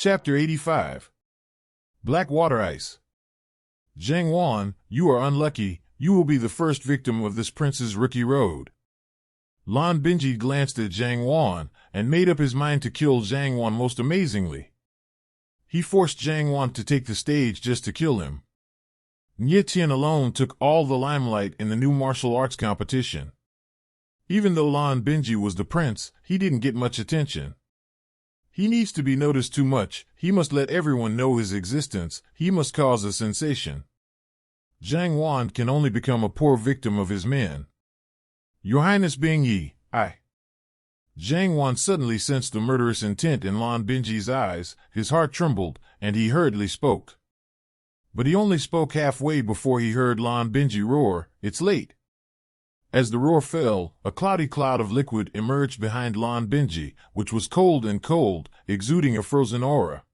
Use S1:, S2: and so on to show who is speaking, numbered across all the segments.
S1: Chapter 85. Black Water Ice. Zhang Yuan, you are unlucky. You will be the first victim of this prince's rookie road. Lan Binji glanced at Zhang Yuan and made up his mind to kill Zhang Yuan most amazingly. He forced Zhang Yuan to take the stage just to kill him. Nye Tian alone took all the limelight in the new martial arts competition. Even though Lan Binji was the prince, he didn't get much attention. He needs to be noticed too much. He must let everyone know his existence. He must cause a sensation. Zhang Yuan can only become a poor victim of his men. Your Highness Bing Yi, Zhang Yuan suddenly sensed the murderous intent in Lan Binji's eyes. His heart trembled, and he hurriedly spoke. But he only spoke halfway before he heard Lan Binji roar, "It's late." As the roar fell, a cloudy cloud of liquid emerged behind Lan Binji, which was cold, exuding a frozen aura.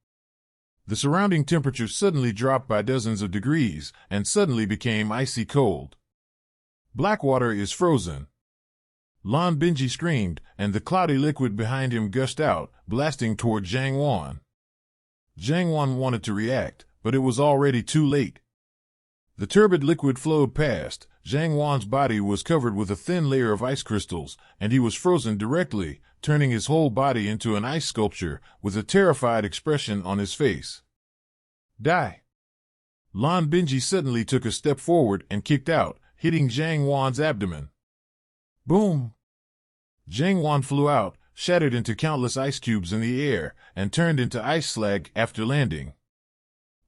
S1: The surrounding temperature suddenly dropped by dozens of degrees, and suddenly became icy cold. Blackwater is frozen. Lan Binji screamed, and the cloudy liquid behind him gushed out, blasting toward Zhang Yuan. Zhang Yuan wanted to react, but it was already too late. The turbid liquid flowed past. Zhang Yuan's body was covered with a thin layer of ice crystals, and he was frozen directly, turning his whole body into an ice sculpture with a terrified expression on his face. Die! Lan Binji suddenly took a step forward and kicked out, hitting Zhang Yuan's abdomen. Boom! Zhang Yuan flew out, shattered into countless ice cubes in the air, and turned into ice slag after landing.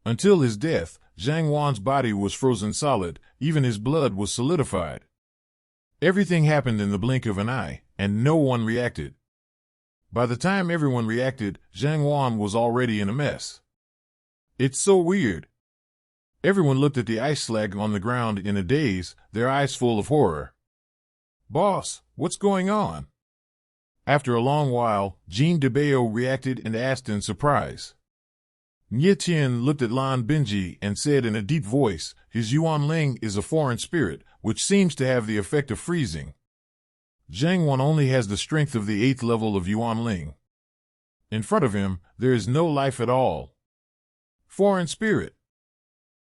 S1: Until his death, Zhang Yuan's body was frozen solid, even his blood was solidified. Everything happened in the blink of an eye, and no one reacted. By the time everyone reacted, Zhang Yuan was already in a mess. It's so weird. Everyone looked at the ice slag on the ground in a daze, their eyes full of horror. Boss, what's going on? After a long while, Jean de Bayo reacted and asked in surprise. Nye Tian looked at Lan Binji and said in a deep voice, his Yuan Ling is a foreign spirit, which seems to have the effect of freezing. Zhang Yuan only has the strength of the 8th level of Yuan Ling. In front of him, there is no life at all. Foreign spirit.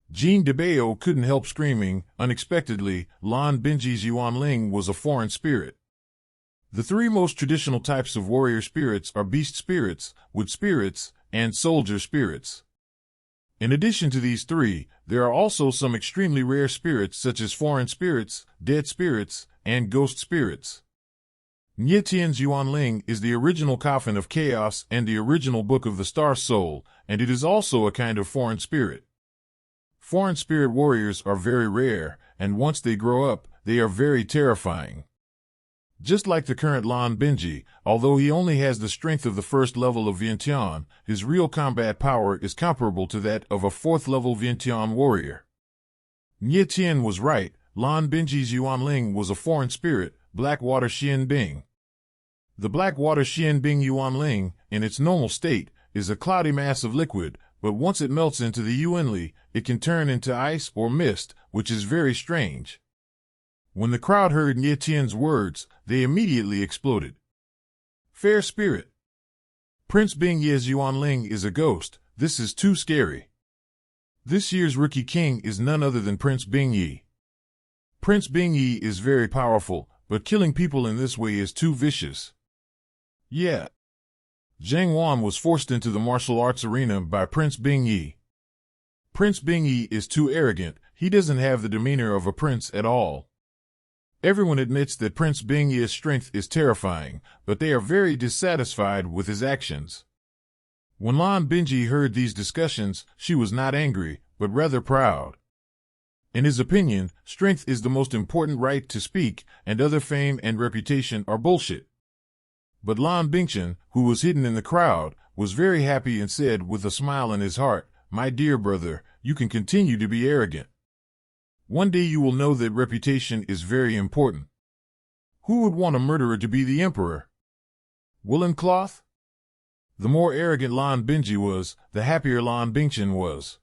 S1: Jean de Bayo couldn't help screaming. Unexpectedly, Lan Binji's Yuan Ling was a foreign spirit. The three most traditional types of warrior spirits are beast spirits, wood spirits, and soldier spirits. In addition to these three, there are also some extremely rare spirits such as foreign spirits, dead spirits, and ghost spirits. Nye Tian's Yuan Ling is the original coffin of chaos and the original book of the star soul, and it is also a kind of foreign spirit. Foreign spirit warriors are very rare, and once they grow up, they are very terrifying. Just like the current Lan Binji, although he only has the strength of the 1st level of Vientiane, his real combat power is comparable to that of a 4th level Vientiane warrior. Nye Tian was right. Lan Binji's Yuan Ling was a foreign spirit, Blackwater Xian Bing. The Blackwater Xian Bing Yuan Ling, in its normal state, is a cloudy mass of liquid, but once it melts into the Yuanli, it can turn into ice or mist, which is very strange. When the crowd heard Nye Tian's words, they immediately exploded. Fair spirit. Prince Bing Ye's Yuan Ling is a ghost. This is too scary. This year's rookie king is none other than Prince Bing Yi. Prince Bing Yi is very powerful, but killing people in this way is too vicious. Yeah. Zhang Yuan was forced into the martial arts arena by Prince Bing Yi. Prince Bing Yi is too arrogant. He doesn't have the demeanor of a prince at all. Everyone admits that Prince Bing Yi's strength is terrifying, but they are very dissatisfied with his actions. When Lan Binji heard these discussions, she was not angry, but rather proud. In his opinion, strength is the most important right to speak, and other fame and reputation are bullshit. But Lan Bingchen, who was hidden in the crowd, was very happy and said with a smile in his heart, "My dear brother, you can continue to be arrogant. One day you will know that reputation is very important. Who would want a murderer to be the emperor? Woolen cloth?" The more arrogant Lan Binji was, the happier Lan Bingchen was.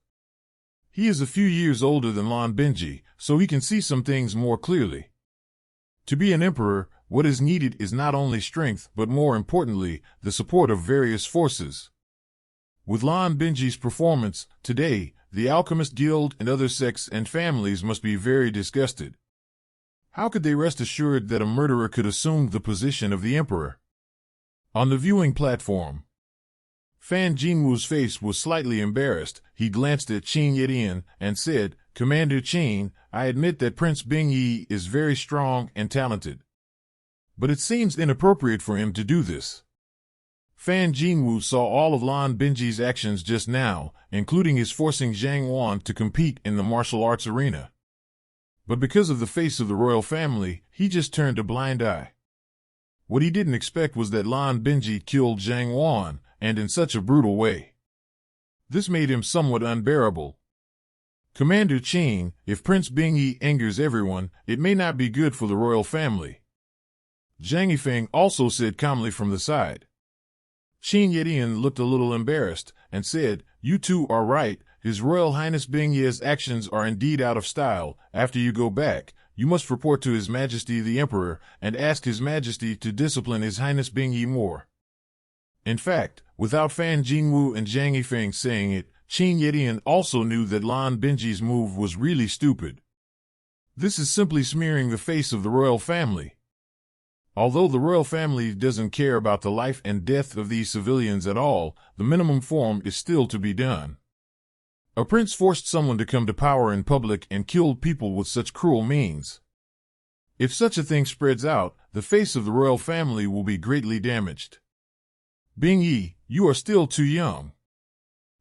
S1: He is a few years older than Lan Binji, so he can see some things more clearly. To be an emperor, what is needed is not only strength but more importantly, the support of various forces. With Lan Binji's performance, today, the Alchemist Guild and other sects and families must be very disgusted. How could they rest assured that a murderer could assume the position of the emperor? On the viewing platform, Fan Jinwu's face was slightly embarrassed. He glanced at Qin Yetian and said, "Commander Qin, I admit that Prince Bingyi is very strong and talented. But it seems inappropriate for him to do this." Fan Jinwu saw all of Lan Binji's actions just now, including his forcing Zhang Yuan to compete in the martial arts arena. But because of the face of the royal family, he just turned a blind eye. What he didn't expect was that Lan Binji killed Zhang Yuan, and in such a brutal way. This made him somewhat unbearable. "Commander Qin, if Prince Bingyi angers everyone, it may not be good for the royal family," Zhang Yifeng also said calmly from the side. Qin Yetian looked a little embarrassed and said, "You two are right. His Royal Highness Bingyi's actions are indeed out of style. After you go back, you must report to His Majesty the Emperor and ask His Majesty to discipline His Highness Bingyi more." In fact, without Fan Jinwu and Zhang Yifeng saying it, Qin Yetian also knew that Lan Binji's move was really stupid. This is simply smearing the face of the royal family. Although the royal family doesn't care about the life and death of these civilians at all, the minimum form is still to be done. A prince forced someone to come to power in public and killed people with such cruel means. If such a thing spreads out, the face of the royal family will be greatly damaged. Bingyi, you are still too young.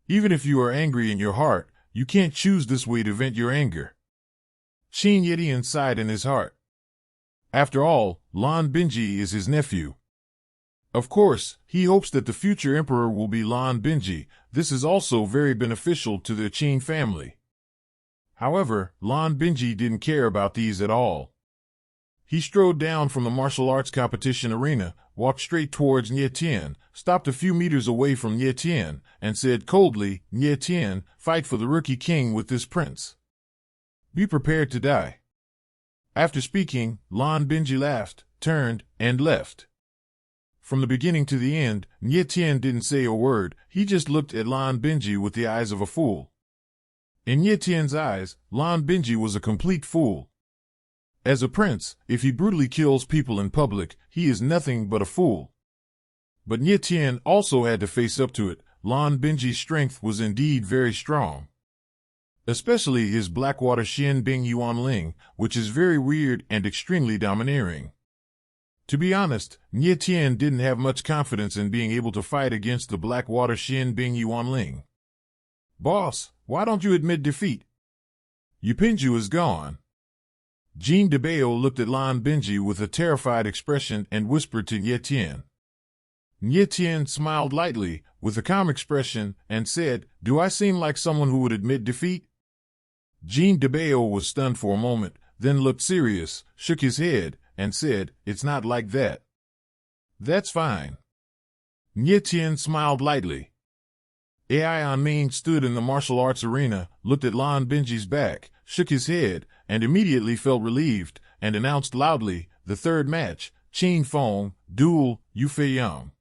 S1: Even if you are angry in your heart, you can't choose this way to vent your anger. Qin Yetian sighed in his heart. After all, Lan Binji is his nephew. Of course, he hopes that the future emperor will be Lan Binji. This is also very beneficial to the Qin family. However, Lan Binji didn't care about these at all. He strode down from the martial arts competition arena, walked straight towards Nie Tian, stopped a few meters away from Nie Tian, and said coldly, "Nie Tian, fight for the Rookie King with this prince. Be prepared to die." After speaking, Lan Binji laughed, turned, and left. From the beginning to the end, Nie Tian didn't say a word. He just looked at Lan Binji with the eyes of a fool. In Nie Tian's eyes, Lan Binji was a complete fool. As a prince, if he brutally kills people in public, he is nothing but a fool. But Nie Tian also had to face up to it. Lan Binji's strength was indeed very strong. Especially his Blackwater Xin Bing Yuan Ling, which is very weird and extremely domineering. To be honest, Nie Tian didn't have much confidence in being able to fight against the Blackwater Xin Bing Yuan Ling. "Boss, why don't you admit defeat? Yupinju is gone." Jean de Bao looked at Lan Binji with a terrified expression and whispered to Nie Tian. Nie Tian smiled lightly, with a calm expression, and said, "Do I seem like someone who would admit defeat?" Jean de Bao was stunned for a moment, then looked serious, shook his head, and said, "It's not like that." "That's fine." Nie Tian smiled lightly. Ai Anming stood in the martial arts arena, looked at Lan Binji's back, shook his head, and immediately felt relieved, and announced loudly, "The third match, Qin Feng, duel, Yu Fei Yang."